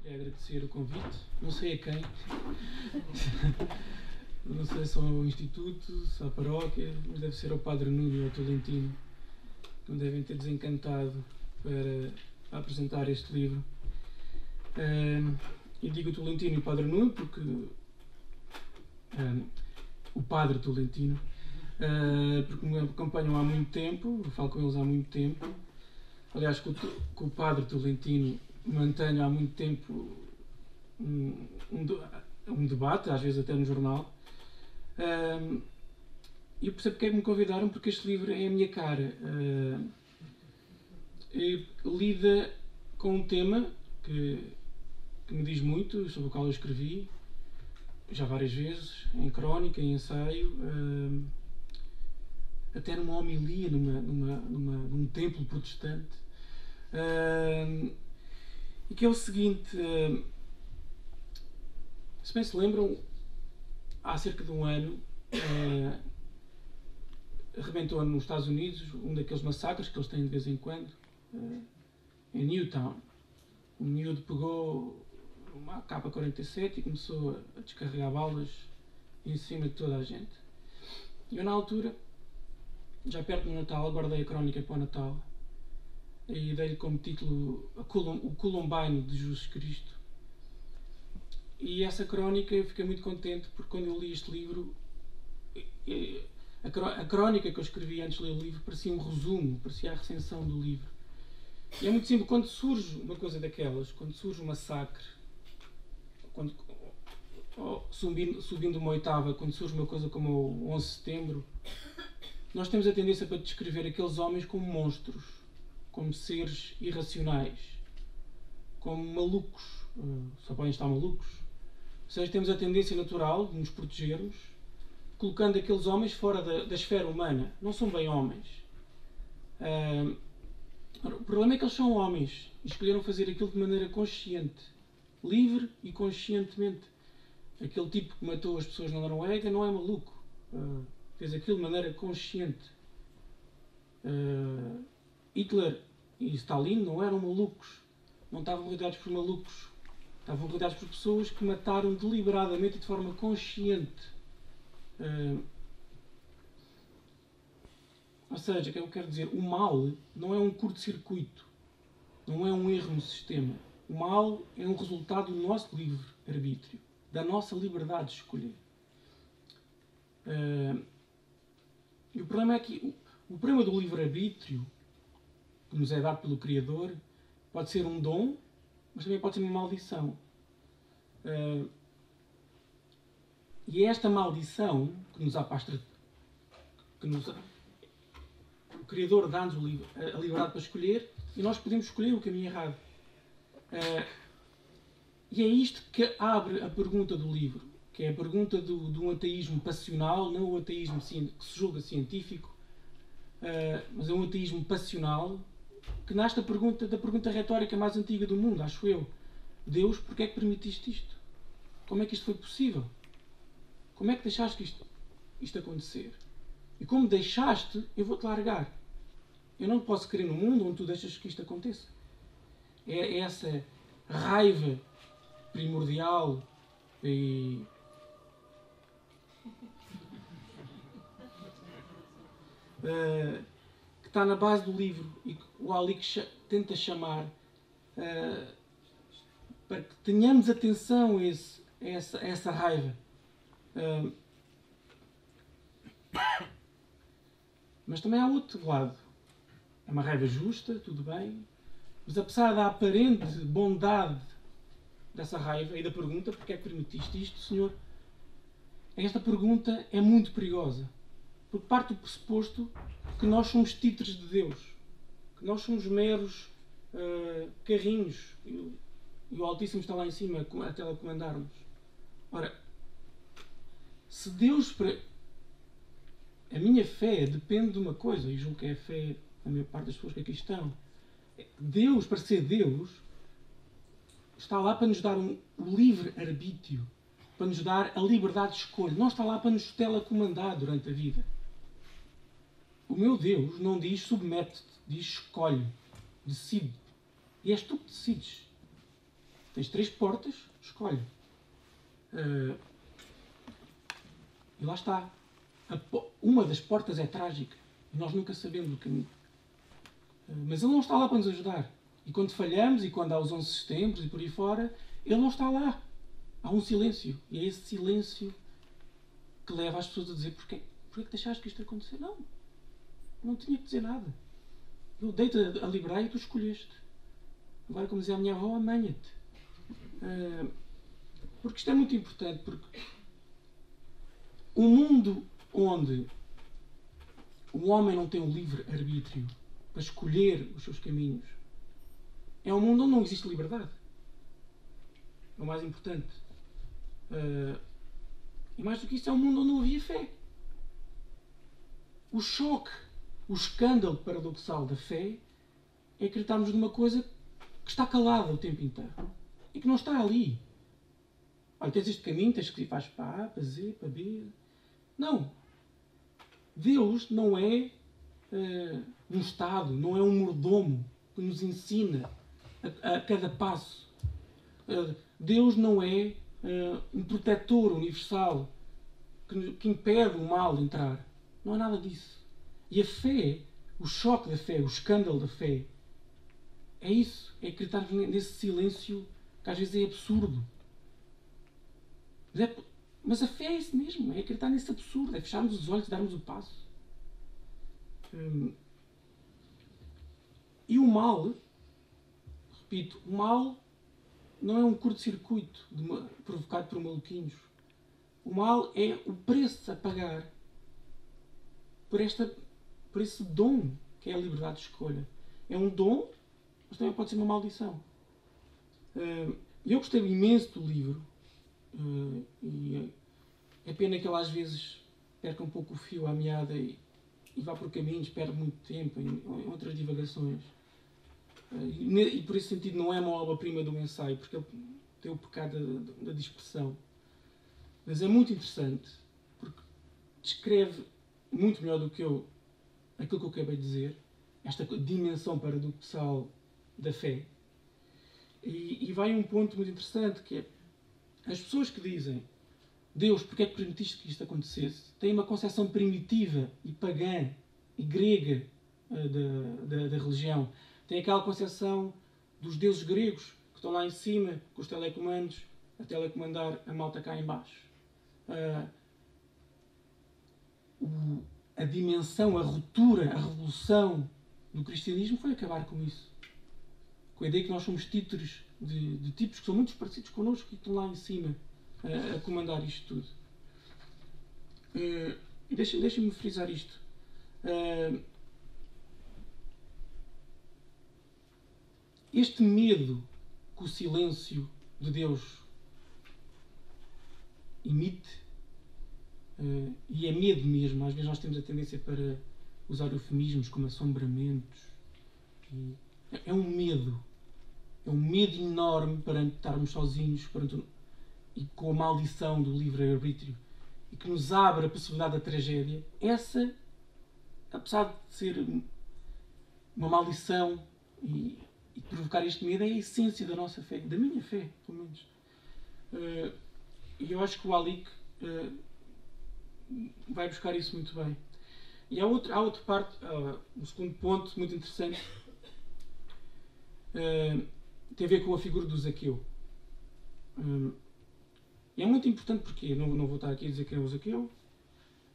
É agradecer o convite, não sei a quem, não sei se ao Instituto, se à paróquia, mas deve ser ao Padre Nuno e ao Tolentino, que me devem ter desencantado para apresentar este livro. E digo o Tolentino e o Padre Nuno porque o Padre Tolentino, porque me acompanham há muito tempo, eu falo com eles há muito tempo. Aliás, com o Padre Tolentino mantenho há muito tempo um debate, às vezes até no jornal. E eu percebo porque é que me convidaram, porque este livro é a minha cara. Lida com um tema que me diz muito, sobre o qual eu escrevi já várias vezes, em crónica, em ensaio, até numa homilia num templo protestante, e que é o seguinte: se bem se lembram, há cerca de um ano arrebentou nos Estados Unidos um daqueles massacres que eles têm de vez em quando, em Newtown. O miúdo pegou uma AK-47 e começou a descarregar balas em cima de toda a gente. Eu, na altura, já perto do Natal, guardei a crónica para o Natal e dei-lhe como título o Columbine de Jesus Cristo. E essa crónica, eu fiquei muito contente, porque quando eu li este livro, a crónica que eu escrevi antes de ler o livro parecia um resumo, parecia a recensão do livro. E é muito simples: quando surge uma coisa daquelas, quando surge um massacre, subindo uma oitava, quando surge uma coisa como o 11 de setembro, nós temos a tendência para descrever aqueles homens como monstros, como seres irracionais, como malucos, só podem estar malucos. Ou seja, temos a tendência natural de nos protegermos, colocando aqueles homens fora da esfera humana. Não são bem homens. O problema é que eles são homens e escolheram fazer aquilo de maneira consciente, livre e conscientemente. Aquele tipo que matou as pessoas na Noruega não é maluco. Fez aquilo de maneira consciente. Hitler e Stalin não eram malucos. Não estavam rodeados por malucos. Estavam rodeados por pessoas que mataram deliberadamente e de forma consciente. Ou seja, o que eu quero dizer? O mal não é um curto-circuito. Não é um erro no sistema. O mal é um resultado do nosso livre-arbítrio, da nossa liberdade de escolher. E o problema é que o problema do livre-arbítrio, que nos é dado pelo Criador, pode ser um dom, mas também pode ser uma maldição. E é esta maldição que nos o Criador dá-nos a liberdade para escolher, e nós podemos escolher o caminho errado. E é isto que abre a pergunta do livro, que é a pergunta do ateísmo passional, não o ateísmo que se julga científico, mas é um ateísmo passional, que nasce da pergunta retórica mais antiga do mundo, acho eu. Deus, porquê é que permitiste isto? Como é que isto foi possível? Como é que deixaste que isto acontecer? E como deixaste, eu vou-te largar. Eu não posso crer no mundo onde tu deixas que isto aconteça. É essa raiva primordial e que está na base do livro e que o Alick tenta chamar para que tenhamos atenção a essa raiva. Mas também há outro lado. É uma raiva justa, tudo bem, mas apesar da aparente bondade dessa raiva e da pergunta: porque é que permitiste isto, Senhor? Esta pergunta é muito perigosa, porque parte do pressuposto que nós somos títeres de Deus, que nós somos meros carrinhos e o Altíssimo está lá em cima a telecomandar-nos. Ora, se Deus... A minha fé depende de uma coisa, e julgo que é a fé da maior parte das pessoas que aqui estão. Deus, para ser Deus, está lá para nos dar o livre-arbítrio, para nos dar a liberdade de escolha. Não está lá para nos telecomandar durante a vida. O meu Deus não diz submete-te, diz escolhe, decide. E és tu que decides. Tens 3 portas, escolhe. E lá está. Uma das portas é trágica. E nós nunca sabemos o caminho. Mas Ele não está lá para nos ajudar. E quando falhamos, e quando há os 11 setembros e por aí fora, Ele não está lá. Há um silêncio. E é esse silêncio que leva as pessoas a dizer: porquê que deixaste que isto acontecer? Não tinha que dizer nada. Eu dei-te a liberar e tu escolheste. Agora, como dizia a minha avó, amanha-te. Porque isto é muito importante. Porque um mundo onde o homem não tem um livre arbítrio para escolher os seus caminhos é um mundo onde não existe liberdade. É o mais importante. E mais do que isso, é um mundo onde não havia fé. O choque, o escândalo paradoxal da fé é acreditarmos numa coisa que está calada o tempo inteiro e que não está ali. Olha, tens este caminho, tens que ir para A, para Z, para B. Não. Deus não é um Estado, não é um mordomo que nos ensina a cada passo. Deus não é um protetor universal que impede o mal de entrar. Não é nada disso. E a fé, o choque da fé, o escândalo da fé, é isso. É acreditar nesse silêncio que às vezes é absurdo. Mas a fé é isso mesmo. É acreditar nesse absurdo. É fecharmos os olhos e darmos o passo. E o mal, repito, o mal não é um curto-circuito provocado por maluquinhos. O mal é o preço a pagar por esse dom que é a liberdade de escolha. É um dom, mas também pode ser uma maldição. Eu gostei imenso do livro. E é pena que ele às vezes perca um pouco o fio à meada e vá por caminhos, perde muito tempo em outras divagações. E por esse sentido não é uma obra-prima do ensaio, porque ele tem o pecado da dispersão. Mas é muito interessante, porque descreve muito melhor do que aquilo que eu acabei de dizer, esta dimensão paradoxal da fé. E vai a um ponto muito interessante, que é as pessoas que dizem: Deus, porque é que permitiste que isto acontecesse? Têm uma concepção primitiva e pagã e grega da religião. Tem aquela concepção dos deuses gregos que estão lá em cima com os telecomandos a telecomandar a malta cá em baixo. A dimensão, a ruptura, a revolução do cristianismo foi acabar com isso. Com a ideia que nós somos títeres de tipos que são muito parecidos connosco e que estão lá em cima a comandar isto tudo. E deixem-me frisar isto. Este medo que o silêncio de Deus emite, e é medo mesmo, às vezes nós temos a tendência para usar eufemismos como assombramentos. É um medo enorme perante estarmos sozinhos e com a maldição do livre-arbítrio, e que nos abre a possibilidade da tragédia. Essa, apesar de ser uma maldição e provocar este medo, é a essência da nossa fé, da minha fé, pelo menos. E eu acho que o Alick vai buscar isso muito bem. E há outra parte, um segundo ponto muito interessante, tem a ver com a figura do Zaqueu. E é muito importante porque, não vou estar aqui a dizer quem é o Zaqueu,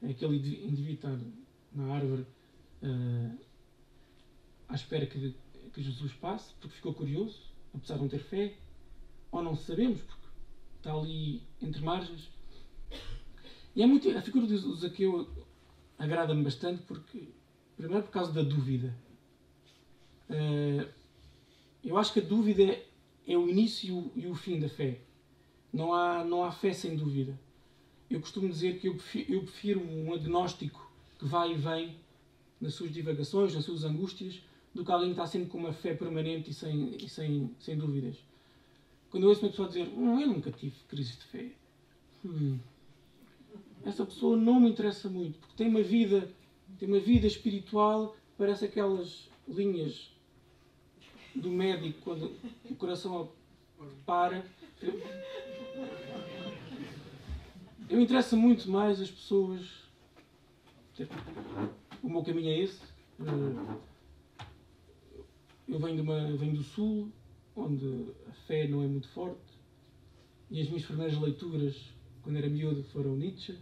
é aquele indivíduo que está na árvore à espera que Jesus passe, porque ficou curioso, apesar de não ter fé, ou não sabemos, porque está ali entre margens. E a figura do Zaqueu agrada-me bastante, porque, primeiro, por causa da dúvida. Eu acho que a dúvida é o início e o fim da fé. Não há fé sem dúvida. Eu costumo dizer que eu prefiro um agnóstico que vai e vem nas suas divagações, nas suas angústias, do que alguém que está sempre com uma fé permanente e sem dúvidas. Quando eu ouço uma pessoa dizer: eu nunca tive crise de fé, essa pessoa não me interessa muito, porque tem uma vida espiritual, parece aquelas linhas do médico quando o coração para... Eu interessa muito mais as pessoas... O meu caminho é esse. Eu venho do Sul, onde a fé não é muito forte. E as minhas primeiras leituras, quando era miúdo, foram Nietzsche.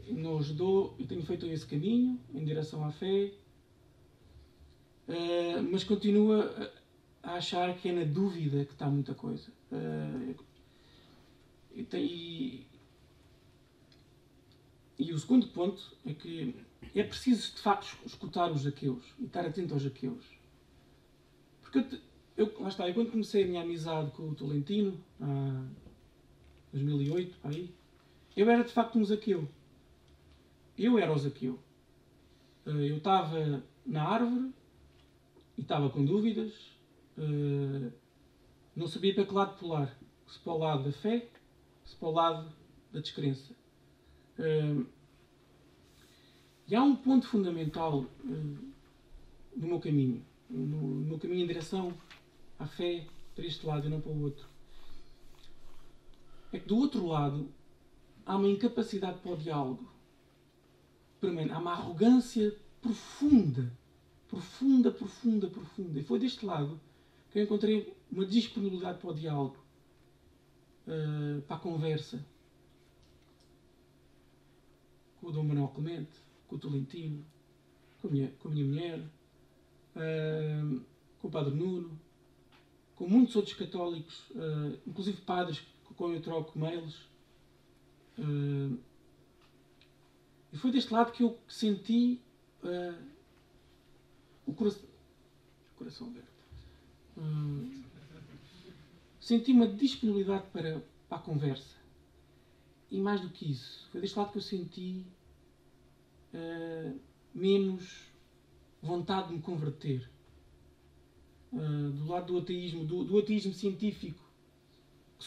Não ajudou. Eu tenho feito esse caminho, em direção à fé. Mas continuo a achar que é na dúvida que está muita coisa. E o segundo ponto é que é preciso, de facto, escutar os ateus e estar atento aos ateus. Porque lá está, eu quando comecei a minha amizade com o Tolentino, em 2008, aí, eu era de facto um zaqueu. Eu era o zaqueu. Eu estava na árvore e estava com dúvidas. Não sabia para que lado pular. Se para o lado da fé, se para o lado da descrença. E há um ponto fundamental no meu caminho. No meu caminho em direção à fé, para este lado e não para o outro. É que do outro lado há uma incapacidade para o diálogo. Há uma arrogância profunda. Profunda. E foi deste lado que eu encontrei uma disponibilidade para o diálogo. Para a conversa. Com o Dom Manuel Clemente, com o Tolentino, com a minha mulher, com o Padre Nuno, com muitos outros católicos, inclusive padres com quem eu troco mails. E foi deste lado que eu senti o coração aberto. Senti uma disponibilidade para a conversa. E mais do que isso, foi deste lado que eu senti menos vontade de me converter. Do lado do ateísmo, do ateísmo científico,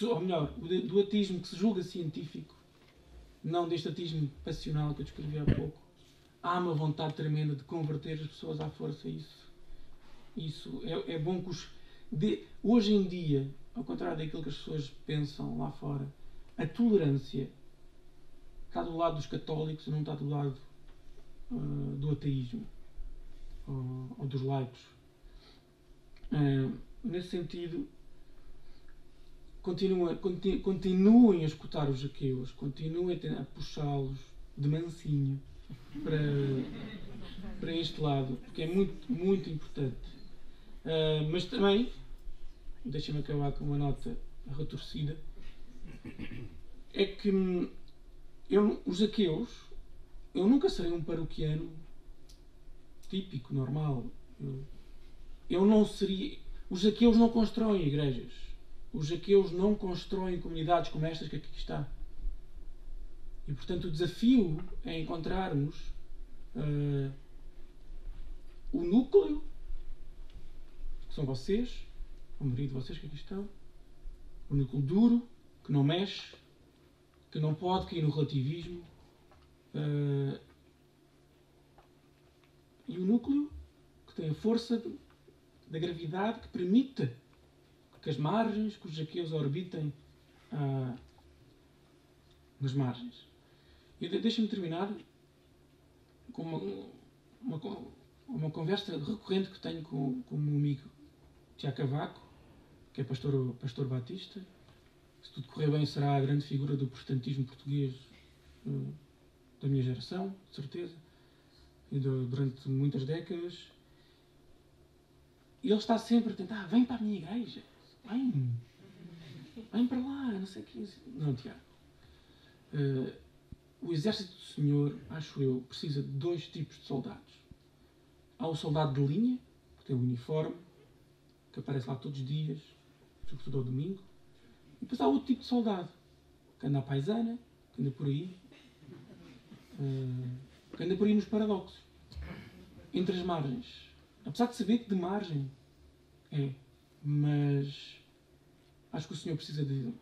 ou melhor, do ateísmo que se julga científico, não deste ateísmo passional que eu descrevi há pouco. Há uma vontade tremenda de converter as pessoas à força. Isso é bom que hoje em dia, ao contrário daquilo que as pessoas pensam lá fora, a tolerância está do lado dos católicos e não está do lado do ateísmo ou dos laicos. Nesse sentido, continuem a escutar os ateus, continuem a puxá-los de mansinho para este lado, porque é muito, muito importante. Mas também, deixem-me acabar com uma nota retorcida, é que os ateus, eu nunca serei um paroquiano típico, normal. Eu não seria... Os ateus não constroem igrejas. Os ateus não constroem comunidades como estas que aqui está. E, portanto, o desafio é encontrarmos o núcleo, que são vocês, a maioria de vocês que aqui estão, o núcleo duro, que não mexe, que não pode cair no relativismo, e o núcleo que tem a força da gravidade que permite que as margens, que os ateus orbitem nas margens. E deixa-me terminar com uma conversa recorrente que tenho com o meu amigo Tiago Cavaco, que é pastor batista. Se tudo correr bem, será a grande figura do protestantismo português da minha geração, de certeza, e durante muitas décadas. E ele está sempre a tentar, vem para a minha igreja, vem para lá, não sei o que. Não, Tiago. O exército do Senhor, acho eu, precisa de dois tipos de soldados. Há o soldado de linha, que tem o uniforme, que aparece lá todos os dias, sobretudo ao domingo. E depois há outro tipo de soldado, que anda à paisana, que anda por aí, nos paradoxos, entre as margens. Apesar de saber que de margem mas acho que o Senhor precisa de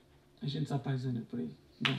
agentes à paisana por aí. Bom,